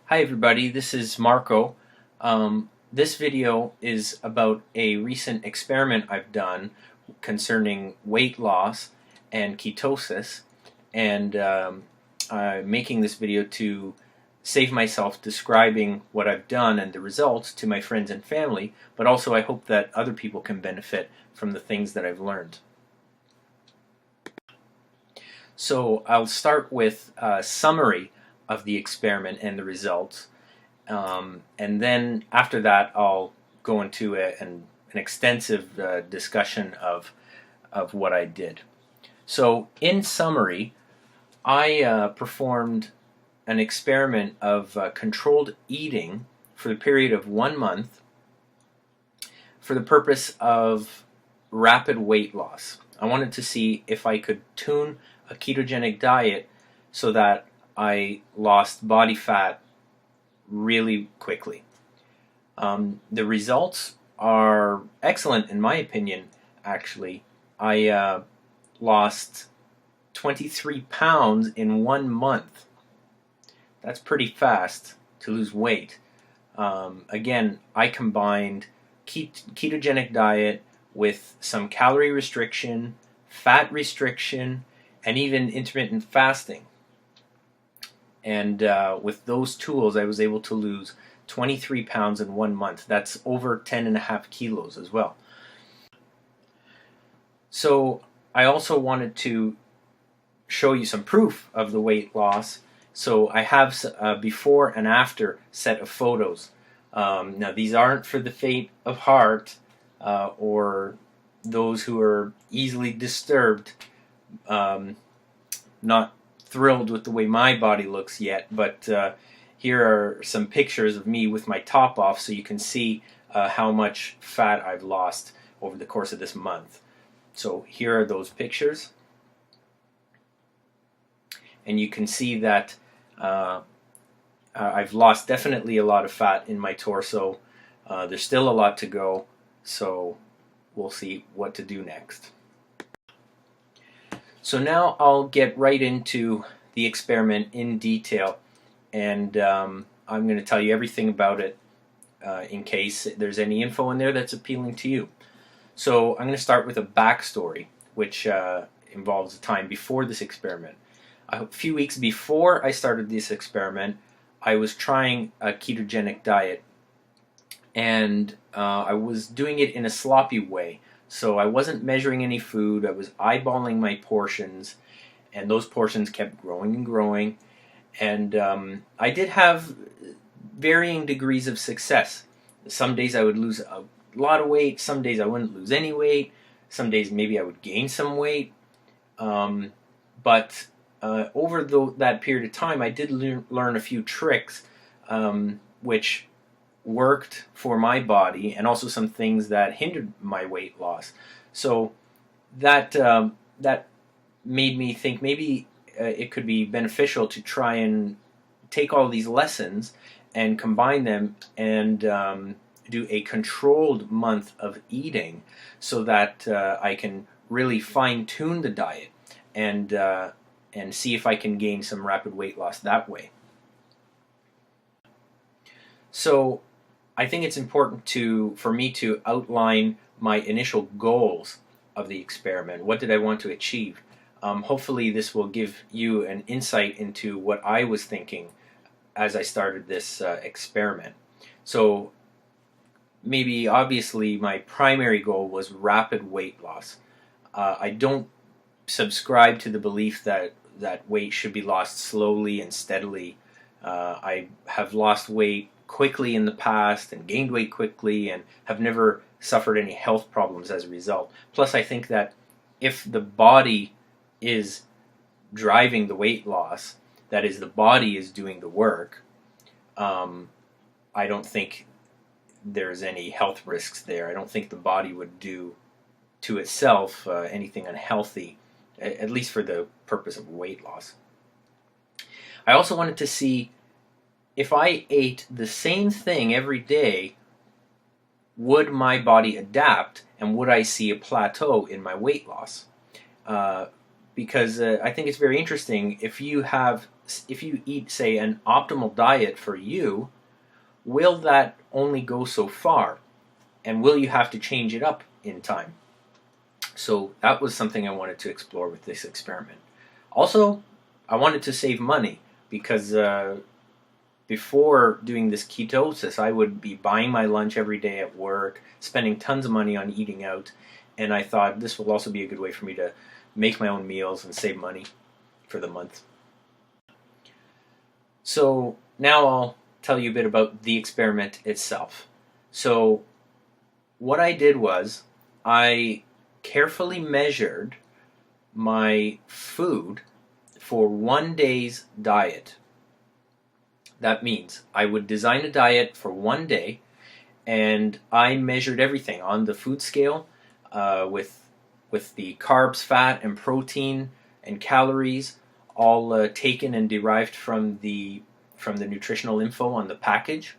Hi everybody, this is Marco. This video is about a recent experiment I've done concerning weight loss and ketosis, and I'm making this video to save myself describing what I've done and the results to my friends and family, but also I hope that other people can benefit from the things that I've learned. So I'll start with a summary of the experiment and the results, and then after that I'll go into an extensive discussion of what I did. So in summary, I performed an experiment of controlled eating for the period of 1 month for the purpose of rapid weight loss. I wanted to see if I could tune a ketogenic diet so that I lost body fat really quickly. The results are excellent in my opinion, actually. I lost 23 pounds in 1 month. That's pretty fast to lose weight. Again, I combined ketogenic diet with some calorie restriction, fat restriction, and even intermittent fasting. And with those tools, I was able to lose 23 pounds in 1 month. That's over 10.5 kilos as well. So I also wanted to show you some proof of the weight loss. So I have a before and after set of photos. Now these aren't for the faint of heart or those who are easily disturbed, not thrilled with the way my body looks yet, but here are some pictures of me with my top off so you can see how much fat I've lost over the course of this month. So here are those pictures, and you can see that I've lost definitely a lot of fat in my torso. There's still a lot to go, so we'll see what to do next. So now I'll get right into the experiment in detail, and I'm going to tell you everything about it in case there's any info in there that's appealing to you. So I'm going to start with a backstory, which involves a time before this experiment. A few weeks before I started this experiment, I was trying a ketogenic diet, and I was doing it in a sloppy way. So I wasn't measuring any food, I was eyeballing my portions, and those portions kept growing and growing. And I did have varying degrees of success. Some days I would lose a lot of weight, some days I wouldn't lose any weight, some days maybe I would gain some weight. But over that period of time, I did learn a few tricks which worked for my body, and also some things that hindered my weight loss. So that that made me think maybe it could be beneficial to try and take all these lessons and combine them and do a controlled month of eating so that I can really fine-tune the diet and see if I can gain some rapid weight loss that way. So I think it's important for me to outline my initial goals of the experiment. What did I want to achieve? Hopefully this will give you an insight into what I was thinking as I started this experiment. So maybe obviously my primary goal was rapid weight loss. I don't subscribe to the belief that weight should be lost slowly and steadily. I have lost weight quickly in the past and gained weight quickly and have never suffered any health problems as a result. Plus, I think that if the body is driving the weight loss, that is, the body is doing the work, I don't think there's any health risks there. I don't think the body would do to itself anything unhealthy, at least for the purpose of weight loss. I also wanted to see if I ate the same thing every day, would my body adapt and would I see a plateau in my weight loss? Because I think it's very interesting, if you have if you eat, say, an optimal diet for you, will that only go so far? And will you have to change it up in time? So that was something I wanted to explore with this experiment. Also, I wanted to save money because before doing this ketosis, I would be buying my lunch every day at work, spending tons of money on eating out, and I thought this will also be a good way for me to make my own meals and save money for the month. So now I'll tell you a bit about the experiment itself. So what I did was I carefully measured my food for 1 day's diet. That means I would design a diet for 1 day, and I measured everything on the food scale with the carbs, fat, and protein and calories, all taken and derived from the nutritional info on the package.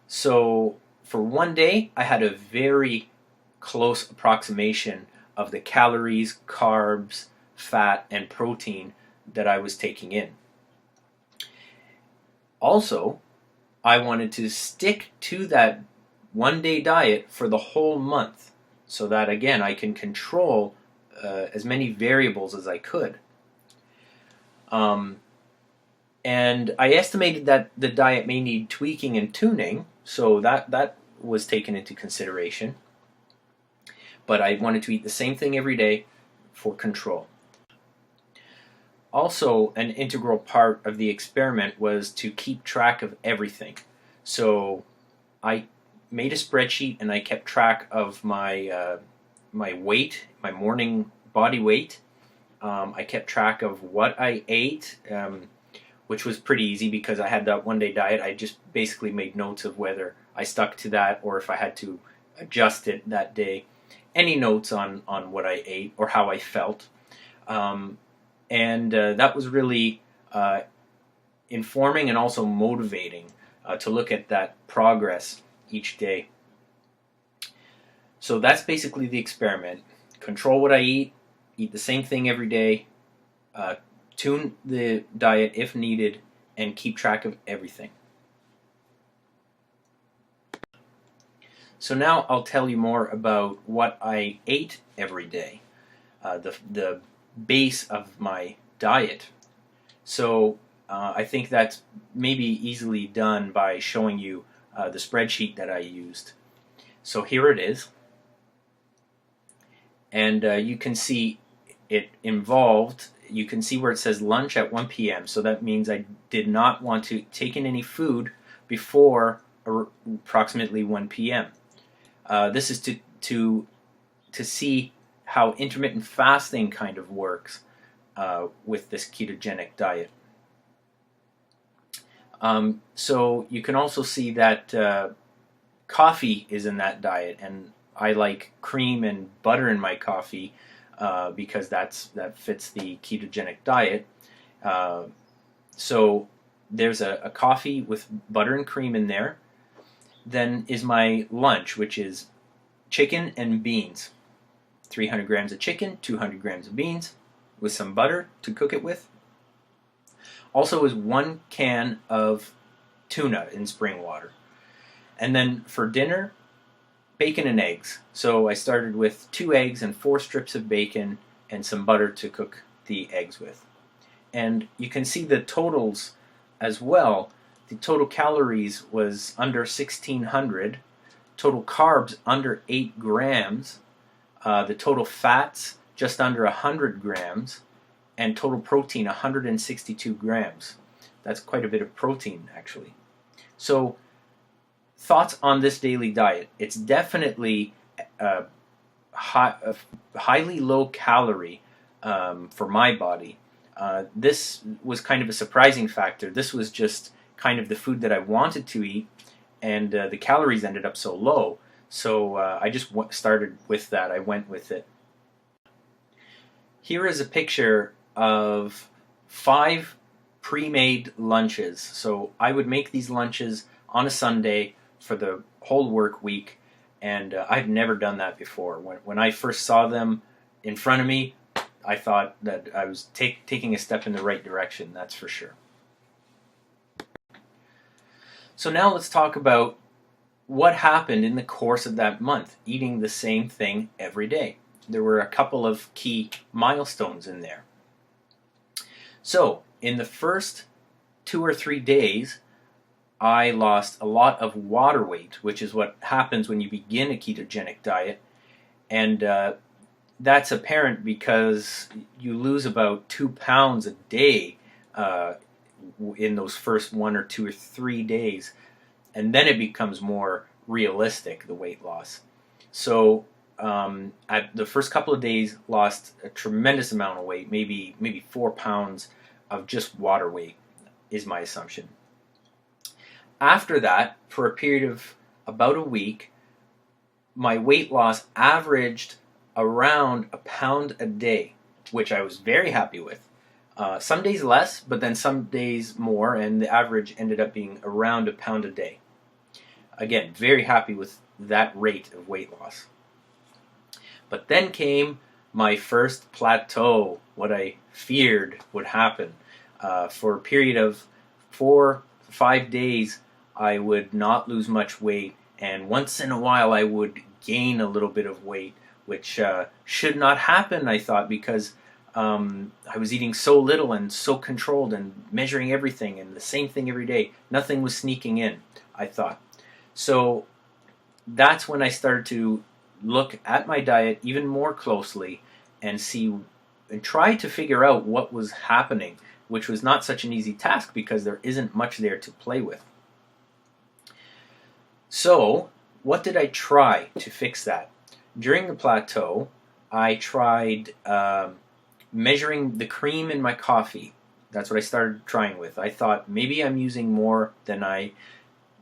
So for 1 day, I had a very close approximation of the calories, carbs, fat, and protein that I was taking in. Also, I wanted to stick to that 1 day diet for the whole month so that, again, I can control as many variables as I could. And I estimated that the diet may need tweaking and tuning, so that was taken into consideration. But I wanted to eat the same thing every day for control. Also, an integral part of the experiment was to keep track of everything. So I made a spreadsheet and I kept track of my my weight, my morning body weight. I kept track of what I ate, which was pretty easy because I had that 1 day diet. I just basically made notes of whether I stuck to that or if I had to adjust it that day. Any notes on what I ate or how I felt. And that was really informing and also motivating to look at that progress each day. So that's basically the experiment. Control what I eat the same thing every day, tune the diet if needed, and keep track of everything. So now I'll tell you more about what I ate every day, the base of my diet. So I think that's maybe easily done by showing you the spreadsheet that I used. So here it is. And you can see it involved, you can see where it says lunch at 1 p.m. So that means I did not want to take in any food before approximately 1 p.m. This is to see how intermittent fasting kind of works with this ketogenic diet. So you can also see that coffee is in that diet, and I like cream and butter in my coffee because that fits the ketogenic diet. So there's a coffee with butter and cream in there. Then is my lunch, which is chicken and beans. 300 grams of chicken, 200 grams of beans, with some butter to cook it with. Also is 1 can of tuna in spring water. And then for dinner, bacon and eggs. So I started with 2 eggs and 4 strips of bacon and some butter to cook the eggs with. And you can see the totals as well. The total calories was under 1,600, total carbs under 8 grams, the total fats just under 100 grams, and total protein 162 grams. That's quite a bit of protein, actually. So, thoughts on this daily diet? It's definitely highly low calorie for my body. This was kind of a surprising factor. This was just kind of the food that I wanted to eat, and the calories ended up so low. So I just started with that. I went with it. Here is a picture of 5 pre-made lunches. So I would make these lunches on a Sunday for the whole work week, and I've never done that before. When I first saw them in front of me, I thought that I was taking a step in the right direction, that's for sure. So now let's talk about what happened in the course of that month, eating the same thing every day. There were a couple of key milestones in there. So, in the first 2 or 3 days, I lost a lot of water weight, which is what happens when you begin a ketogenic diet. And that's apparent because you lose about 2 pounds a day in those first 1 or 2 or 3 days. And then it becomes more realistic, the weight loss. So at the first couple of days, lost a tremendous amount of weight, maybe 4 pounds of just water weight is my assumption. After that, for a period of about a week, my weight loss averaged around a pound a day, which I was very happy with. Some days less, but then some days more, and the average ended up being around a pound a day. Again, very happy with that rate of weight loss. But then came my first plateau, what I feared would happen. For a period of 4-5 days, I would not lose much weight, and once in a while I would gain a little bit of weight, which should not happen, I thought, because I was eating so little and so controlled and measuring everything and the same thing every day. Nothing was sneaking in, I thought. So that's when I started to look at my diet even more closely and try to figure out what was happening, which was not such an easy task because there isn't much there to play with. So, what did I try to fix that? During the plateau, I tried measuring the cream in my coffee. That's what I started trying with. I thought maybe I'm using more than I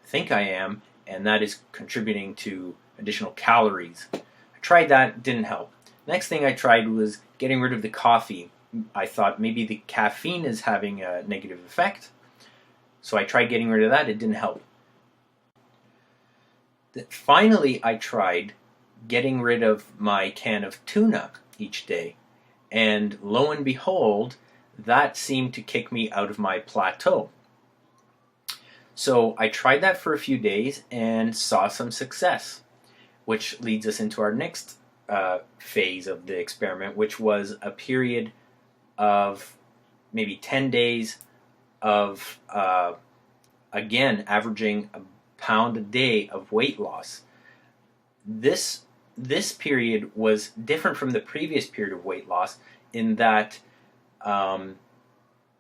think I am, and that is contributing to additional calories. I tried that, didn't help. Next thing I tried was getting rid of the coffee. I thought maybe the caffeine is having a negative effect, so I tried getting rid of that, it didn't help. Finally, I tried getting rid of my can of tuna each day, and lo and behold, that seemed to kick me out of my plateau. So I tried that for a few days and saw some success, which leads us into our next phase of the experiment, which was a period of maybe 10 days of, again, averaging a pound a day of weight loss. This period was different from the previous period of weight loss in that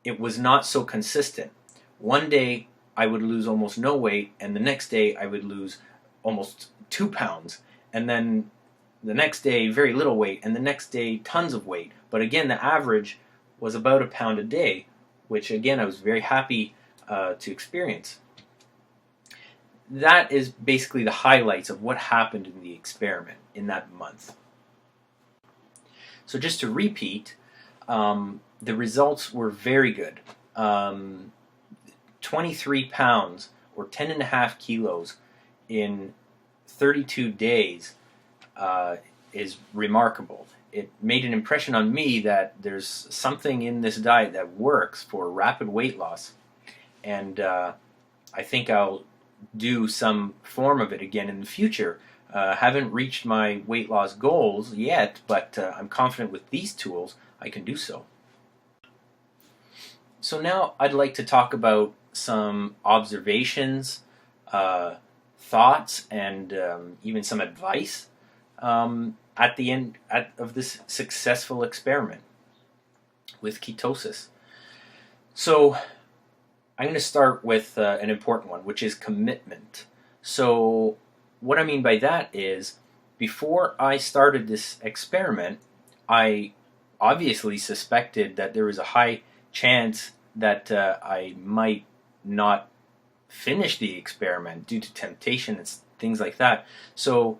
it was not so consistent. One day I would lose almost no weight, and the next day I would lose almost 2 pounds, and then the next day very little weight, and the next day tons of weight. But again, the average was about a pound a day, which again I was very happy to experience. That is basically the highlights of what happened in the experiment in that month. So just to repeat, the results were very good. 23 pounds or 10.5 kilos in 32 days is remarkable. It made an impression on me that there's something in this diet that works for rapid weight loss, and I think I'll do some form of it again in the future. Haven't reached my weight loss goals yet, but I'm confident with these tools I can do so. So now I'd like to talk about some observations, thoughts, and even some advice at the end of this successful experiment with ketosis. So I'm going to start with an important one, which is commitment. So what I mean by that is, before I started this experiment, I obviously suspected that there was a high chance that I might not finish the experiment due to temptation and things like that. So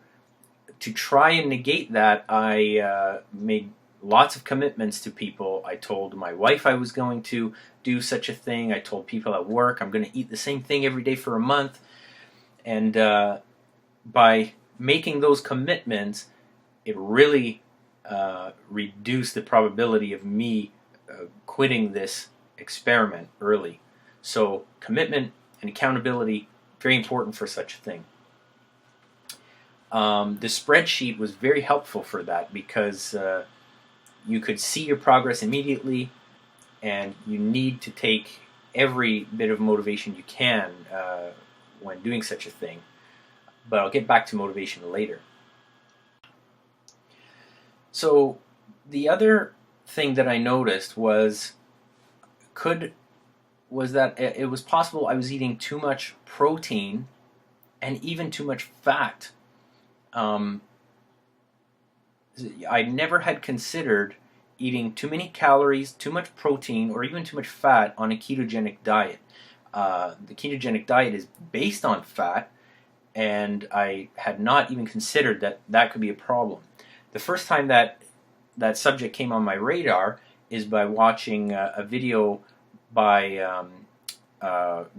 to try and negate that, I made lots of commitments to people. I told my wife I was going to do such a thing. I told people at work I'm going to eat the same thing every day for a month. And by making those commitments, it really reduce the probability of me quitting this experiment early. So commitment and accountability, very important for such a thing. The spreadsheet was very helpful for that because you could see your progress immediately, and you need to take every bit of motivation you can when doing such a thing. But I'll get back to motivation later. So the other thing that I noticed was that it was possible I was eating too much protein and even too much fat. I never had considered eating too many calories, too much protein, or even too much fat on a ketogenic diet. The ketogenic diet is based on fat, and I had not even considered that that could be a problem. The first time that subject came on my radar is by watching a video by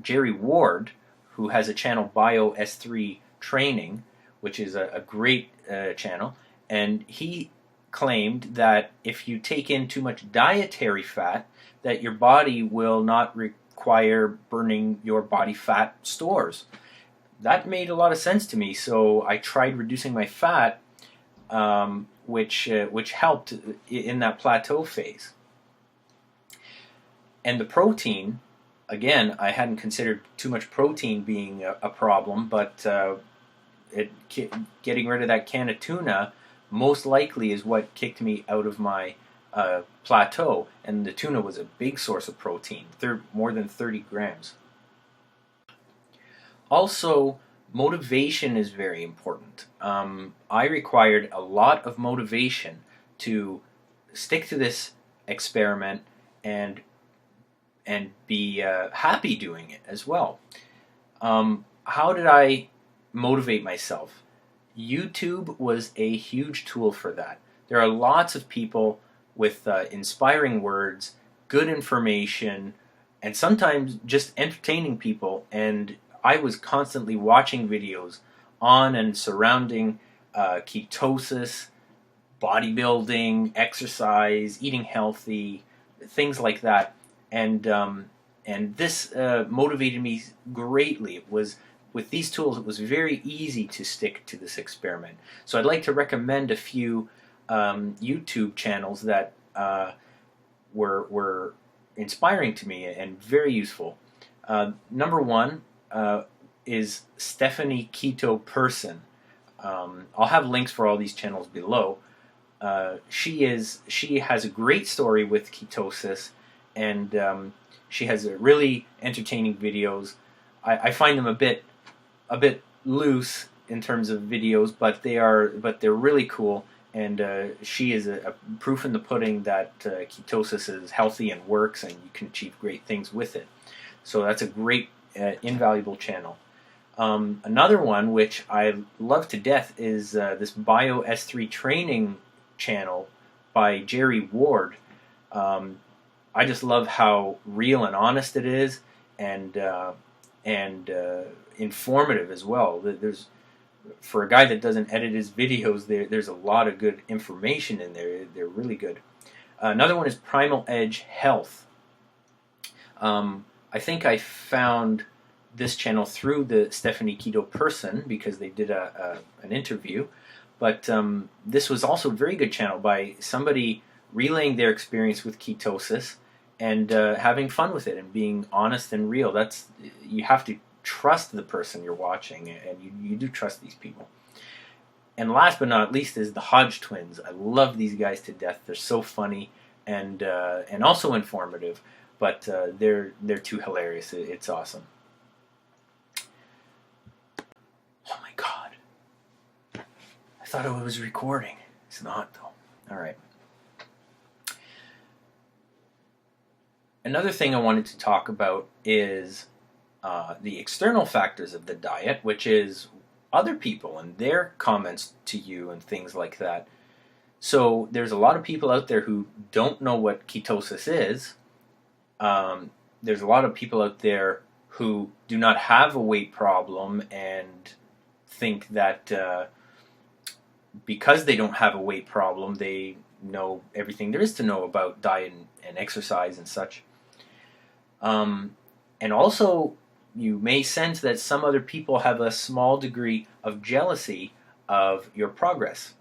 Jerry Ward, who has a channel, Bio S3 Training, which is a great channel, and he claimed that if you take in too much dietary fat, that your body will not require burning your body fat stores. That made a lot of sense to me, so I tried reducing my fat, which helped in that plateau phase. And the protein, again, I hadn't considered too much protein being a problem, but getting rid of that can of tuna most likely is what kicked me out of my plateau. And the tuna was a big source of protein, more than 30 grams. Also, motivation is very important. I required a lot of motivation to stick to this experiment and be happy doing it as well. How did I motivate myself? YouTube was a huge tool for that. There are lots of people with inspiring words, good information, and sometimes just entertaining people, and I was constantly watching videos on and surrounding ketosis, bodybuilding, exercise, eating healthy, things like that, and this motivated me greatly. With these tools, it was very easy to stick to this experiment. So I'd like to recommend a few YouTube channels that were inspiring to me and very useful. Number one is Stephanie Keto Person. I'll have links for all these channels below. She has a great story with ketosis, and she has really entertaining videos. I find them a bit loose in terms of videos, but they're really cool. And she is a proof in the pudding that ketosis is healthy and works, and you can achieve great things with it. So that's a great, invaluable channel. Another one, which I love to death, is this Bio S3 Training channel by Jerry Ward. I just love how real and honest it is, and informative as well. For a guy that doesn't edit his videos, there's a lot of good information in there. They're really good. Another one is Primal Edge Health. I think I found this channel through the Stephanie Keto Person because they did an interview. But this was also a very good channel by somebody relaying their experience with ketosis and having fun with it and being honest and real. You have to trust the person you're watching, and you do trust these people. And last but not least is the Hodge twins. I love these guys to death. They're so funny and also informative, but they're too hilarious. It's awesome. Oh my God! I thought it was recording. It's not though. All right. Another thing I wanted to talk about is the external factors of the diet, which is other people and their comments to you and things like that. So there's a lot of people out there who don't know what ketosis is. There's a lot of people out there who do not have a weight problem and think that because they don't have a weight problem, they know everything there is to know about diet and exercise and such. And also, you may sense that some other people have a small degree of jealousy of your progress.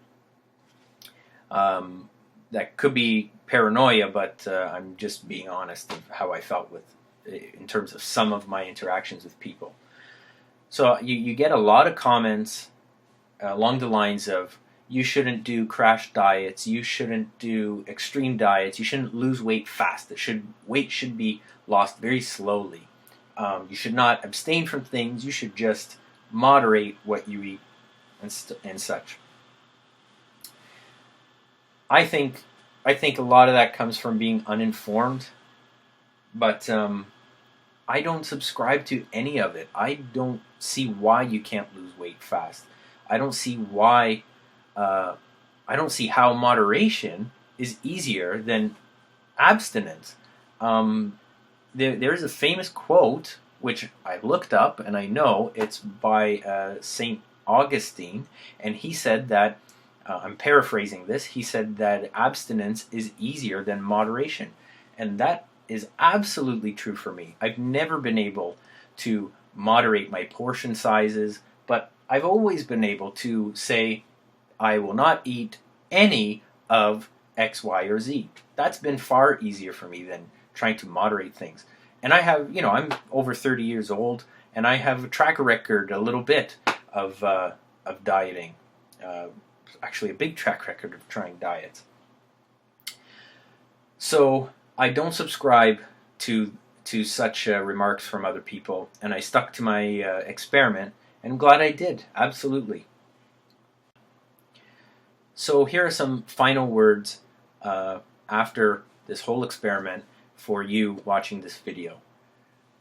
That could be paranoia, but I'm just being honest of how I felt in terms of some of my interactions with people. So you get a lot of comments along the lines of, you shouldn't do crash diets, you shouldn't do extreme diets, you shouldn't lose weight fast. Weight should be lost very slowly. You should not abstain from things, you should just moderate what you eat and such. I think a lot of that comes from being uninformed, but I don't subscribe to any of it. I don't see why you can't lose weight fast. I don't see how moderation is easier than abstinence. There's a famous quote, which I looked up, and I know it's by St. Augustine, and he said that, I'm paraphrasing this, he said that abstinence is easier than moderation. And that is absolutely true for me. I've never been able to moderate my portion sizes, but I've always been able to say, I will not eat any of X, Y, or Z. That's been far easier for me than trying to moderate things. And I have, I'm over 30 years old, and I have a track record a little bit of dieting. Actually, a big track record of trying diets. So I don't subscribe to such remarks from other people, and I stuck to my experiment, and I'm glad I did, absolutely. So here are some final words after this whole experiment for you watching this video.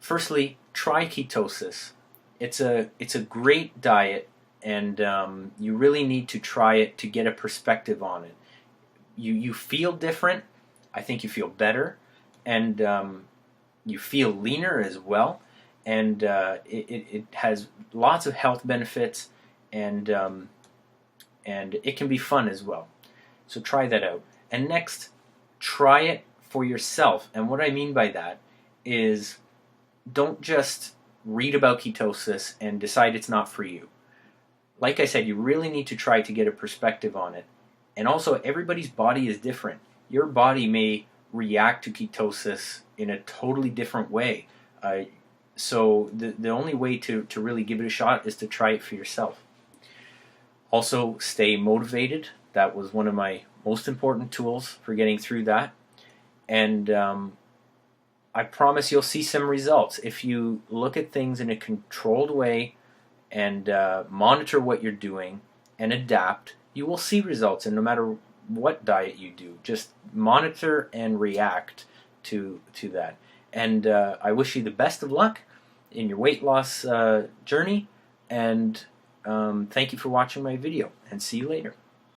Firstly, try ketosis. It's a great diet, and you really need to try it to get a perspective on it. You feel different. I think you feel better, and you feel leaner as well, and it has lots of health benefits, and it can be fun as well. So try that out. And next, try it for yourself. And what I mean by that is, don't just read about ketosis and decide it's not for you. Like I said, you really need to try to get a perspective on it. And also, everybody's body is different. Your body may react to ketosis in a totally different way. So the only way to really give it a shot is to try it for yourself. Also, stay motivated. That was one of my most important tools for getting through that. And I promise you'll see some results. If you look at things in a controlled way and monitor what you're doing and adapt, you will see results. And no matter what diet you do, just monitor and react to that. And I wish you the best of luck in your weight loss journey. And thank you for watching my video, and see you later.